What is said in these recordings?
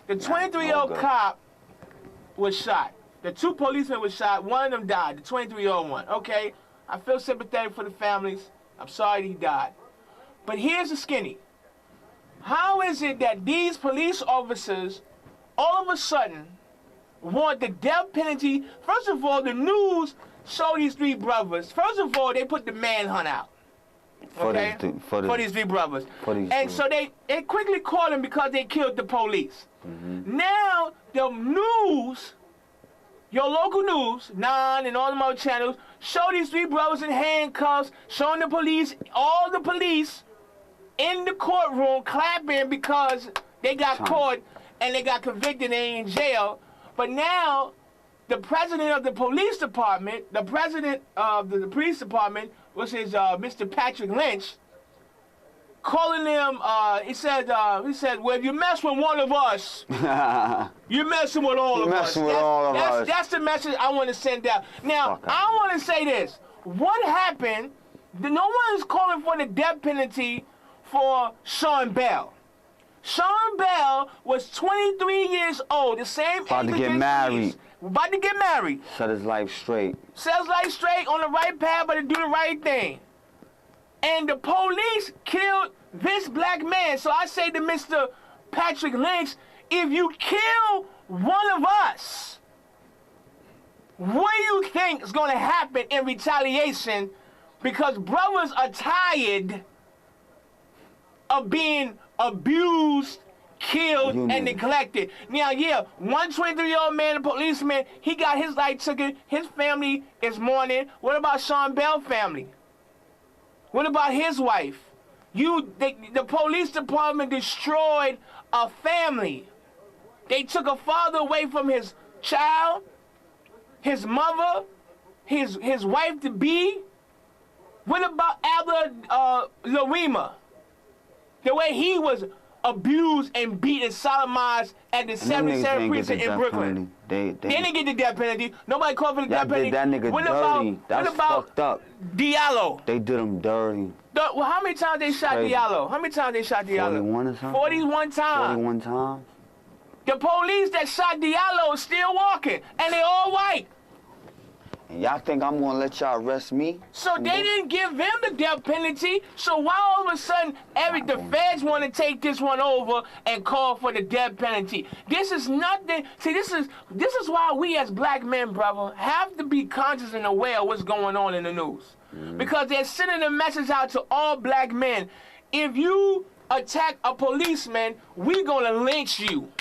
The 23-year-old cop was shot. The 2 policemen were shot. One of them died, the 23-year-old one. Okay, I feel sympathetic for the families. I'm sorry he died. But here's the skinny. How is it that these police officers all of a sudden want the death penalty? First of all, the news showed these 3 brothers. First of all, they put the manhunt out. Okay? For these 3 brothers. And so they quickly caught them because they killed the police. Now, the news, your local news, 9 and all the other channels, show these 3 brothers in handcuffs, showing the police, all the police in the courtroom clapping because they got caught and they got convicted and they in jail. But now, the president of the police department, which is Mr. Patrick Lynch, calling them, he said, well, if you mess with one of us, you're messing with all of us. That's the message I want to send out. Now, I want to say this. What happened? No one is calling for the death penalty for Sean Bell. Sean Bell was 23 years old, the same age. About to get married. About to get married. Set his life straight. Set his life straight, on the right path, but to do the right thing. And the police killed this black man. So I say to Mr. Patrick Lynch, if you kill one of us, what do you think is going to happen in retaliation? Because brothers are tired of being abused, killed, and neglected. Now, yeah, one 23-year-old man, a policeman, he got his life taken. His family is mourning. What about Sean Bell's family? What about his wife? The police department destroyed a family. They took a father away from his child, his mother, his wife-to-be. What about Albert Lorima? The way he was abused and beat and sodomized at the 77th precinct in Brooklyn. They didn't get the death penalty. Nobody called for the death penalty. That nigga dirty. That's fucked up. Diallo? They did him dirty. Well, how many times they shot Diallo? How many times they shot Diallo? 41 or something? 41 times. 41 times. The police that shot Diallo is still walking, and they all white. And y'all think I'm gonna let y'all arrest me? So they didn't give them the death penalty. So why all of a sudden the feds want to take this one over and call for the death penalty? This is nothing. See, this is why we as black men, brother, have to be conscious and aware of what's going on in the news. Because they're sending a message out to all black men. If you attack a policeman, we're gonna lynch you.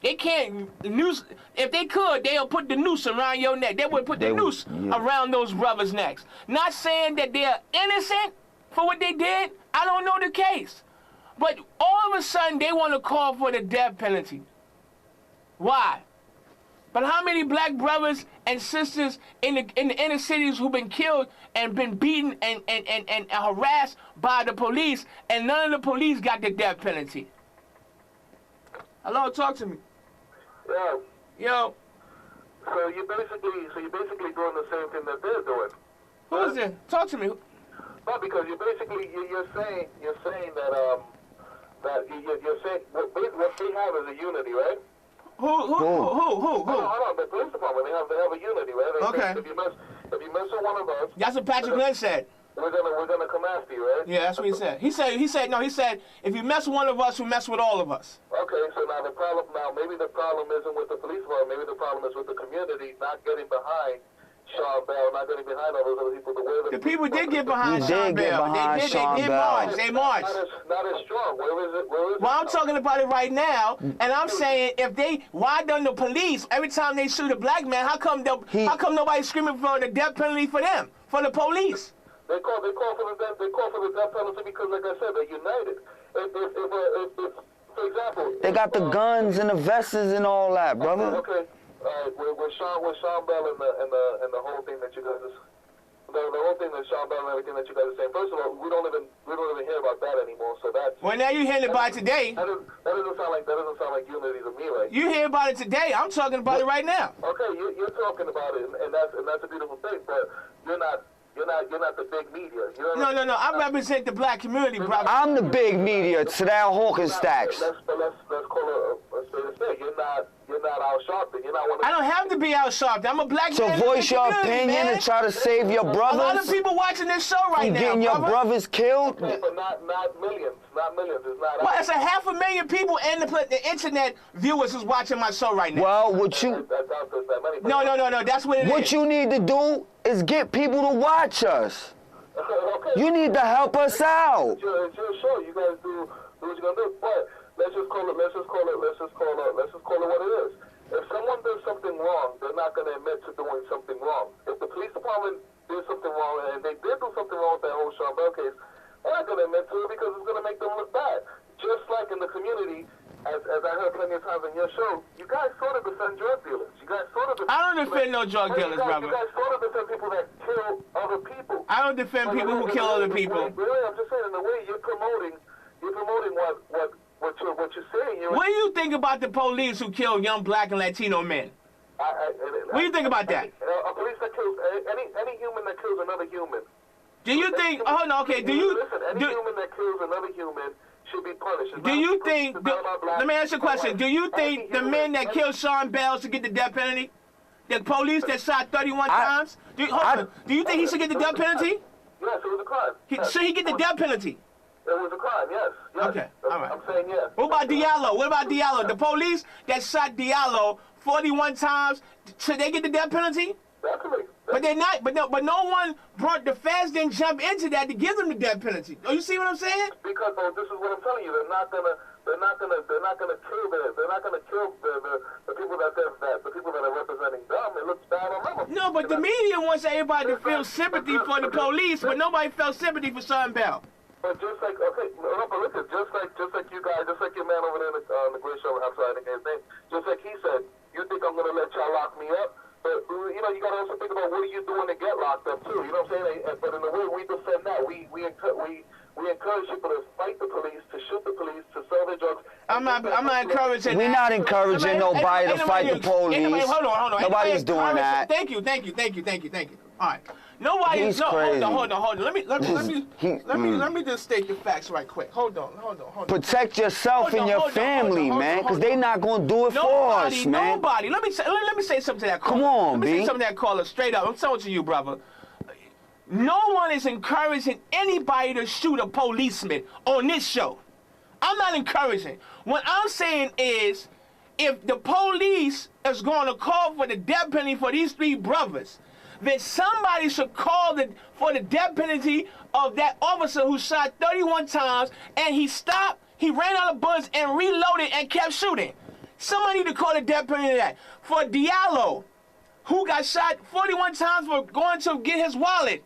They can't noose. If they could, they'll put the noose around your neck. They would put the noose around those brothers' necks. Not saying that they're innocent for what they did. I don't know the case. But all of a sudden, they want to call for the death penalty. Why? But how many black brothers and sisters in the inner cities who've been killed and been beaten and harassed by the police, and none of the police got the death penalty? Hello, talk to me. Yeah. Yo. So you're basically doing the same thing that they're doing. Who is it? Talk to me. No, because you're saying that you're saying what they have is a unity, right? Who? Hold on, the police department, they have a unity, right? They okay. Say, if you mess with one of us, that's what Patrick Lynch said. We're gonna come after you, right? Yeah, that's what he said. He said if you mess with one of us, we mess with all of us. Okay, so maybe the problem isn't with the police department, maybe the problem is with the community not getting behind Sean Bell, not getting behind all those other people. The people did get behind Sean Bell. They did march. Not as strong. Where is it? Well, I'm talking about it right now, and I'm saying why don't the police, every time they shoot a black man, how come nobody's screaming for the death penalty for them, for the police? They call for the death penalty because, like I said, they're united. If for example, they got the guns and the vests and all that, brother. Okay. With Sean Bell and the whole thing that you guys the whole thing that Sean Bell and everything that you guys are saying. First of all, we don't even hear about that anymore. So that's well, now you hearing about it today. That doesn't sound like unity to me, right? You hear about it today. I'm talking about it right now. Okay, you're talking about it, and that's a beautiful thing. But you're not the big media. No. I represent the black community, brother. I'm the big media to that Hawkins stacks. Let's call it a spade a spade. Sharpton. You're not one of I don't have to be Al Sharpton. I'm a black So man. in the voice your community, opinion man. and try to save your A lot brothers of people watching this show right from now, getting your brother. brothers killed. but not millions. Not millions. It's not. Well, it's 500,000 people and the internet viewers is watching my show right now. Well, what you That doubt there's that many. No. That's what it is. what you need to do is get people to watch us. Okay. You need to help us out. It's your show. You guys do what you're gonna do. But let's just call it what it is. If someone does something wrong, they're not gonna admit to doing something wrong. If the police department did something wrong, and they did do something wrong with that whole Sean Bell case, they're not gonna admit to it because it's gonna make them look bad. Just like in the community, as I heard plenty of times in your show, you guys sort of defend drug dealers. You guys sort of defend. I don't defend no drug dealers, brother. You guys sort of defend people that kill other people. I don't defend people who kill other people. Really, I'm just saying, in the way you're promoting what you're saying. What do you think about the police who kill young black and Latino men? What do you think about that? A police that kills any human that kills another human. Do you think? Oh no, okay. Do you? Listen? Any human that kills another human should be punished. Do you think? Let me ask you a question. Do you think the men that killed Sean Bell should get the death penalty? The police that shot 31 times? Do you think he should get the death penalty? Yes, it was a crime. Should he get the death penalty? It was a crime, yes. Okay, all right. I'm saying yes. What about Diallo? The police that shot Diallo 41 times, should they get the death penalty? Definitely. But they're not. But no one brought the feds didn't jump into that to give them the death penalty. Oh, you see what I'm saying? Because this is what I'm telling you. They're not gonna kill the people that are representing them. It looks bad on them. No, but the media wants everybody to feel sympathy for the police, but nobody felt sympathy for Sean Bell. But just like but listen, just like you guys, just like your man over there on the Great Show, I'm sorry, I didn't get his name. Just like he said, you think I'm gonna let y'all lock me up? But you gotta also think about what are you doing to get locked up too. You know what I'm saying? But in the way we defend that, we encourage people to fight the police, to shoot the police, to sell their drugs. I'm not encouraging. We're not encouraging nobody to fight the police. Hold on. Nobody's doing that. Thank you. All right. Nobody's crazy. Hold on. Let me just state the facts right quick. Hold on. Protect yourself and your family, man, because they're not gonna do it for us, man. Nobody. Let me say something to that caller. Come on, Let me say B. something to that caller straight up. I'm telling to you, brother. No one is encouraging anybody to shoot a policeman on this show. I'm not encouraging. What I'm saying is, if the police is going to call for the death penalty for these three brothers, then somebody should call for the death penalty of that officer who shot 31 times and he stopped, he ran out of bullets and reloaded and kept shooting. Somebody need to call the death penalty of that. For Diallo, who got shot 41 times for going to get his wallet,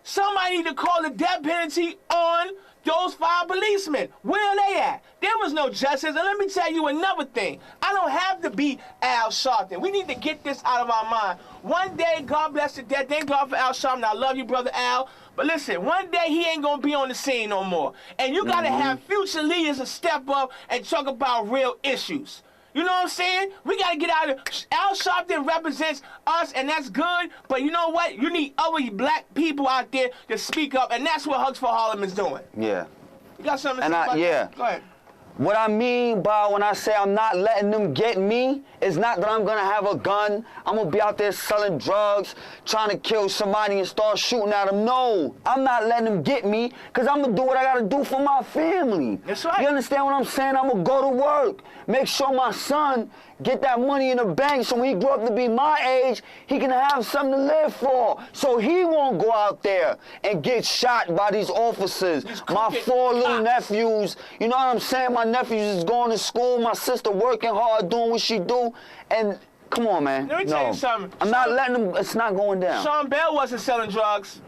somebody need to call the death penalty on those 5 policemen. Where are they at? There was no justice. And let me tell you another thing. I don't have to be Al Sharpton. We need to get this out of our mind. One day, God bless the dead. Thank God for Al Sharpton. I love you, brother Al. But listen, one day he ain't going to be on the scene no more. And you got to have future leaders to step up and talk about real issues. You know what I'm saying? We got to get out of it. Al Sharpton represents us, and that's good. But you know what? You need other black people out there to speak up, and that's what Hugs For Harlem is doing. Yeah. You got something to say about that? Go ahead. What I mean by when I say I'm not letting them get me is not that I'm gonna have a gun, I'm gonna be out there selling drugs, trying to kill somebody and start shooting at them. No, I'm not letting them get me because I'm gonna do what I gotta do for my family. That's right. You understand what I'm saying? I'm gonna go to work, make sure my son get that money in the bank so when he grow up to be my age, he can have something to live for. So he won't go out there and get shot by these officers. My 4 little nephews, you know what I'm saying? My nephews is going to school, my sister working hard, doing what she do, and come on, man. Let me tell you something. I'm not letting them, it's not going down. Sean Bell wasn't selling drugs.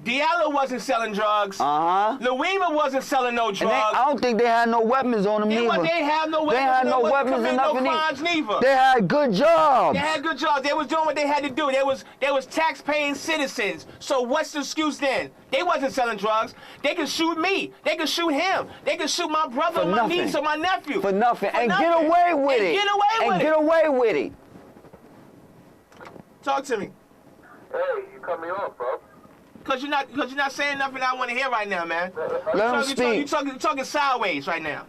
Diallo wasn't selling drugs. Louima wasn't selling no drugs. And I don't think they had no weapons on them They neither. didn't have no weapons. They had no weapons and nothing. No crimes neither. They had good jobs. They had good jobs. They was doing what they had to do. They was tax-paying citizens. So what's the excuse then? They wasn't selling drugs. They could shoot me. They could shoot him. They could shoot my brother, my niece, or my nephew. For nothing. And get away with it. Get away with it. Talk to me. Hey, you cut me off, bro. Cause you're not saying nothing I want to hear right now, man. Let him speak. You're talking sideways right now.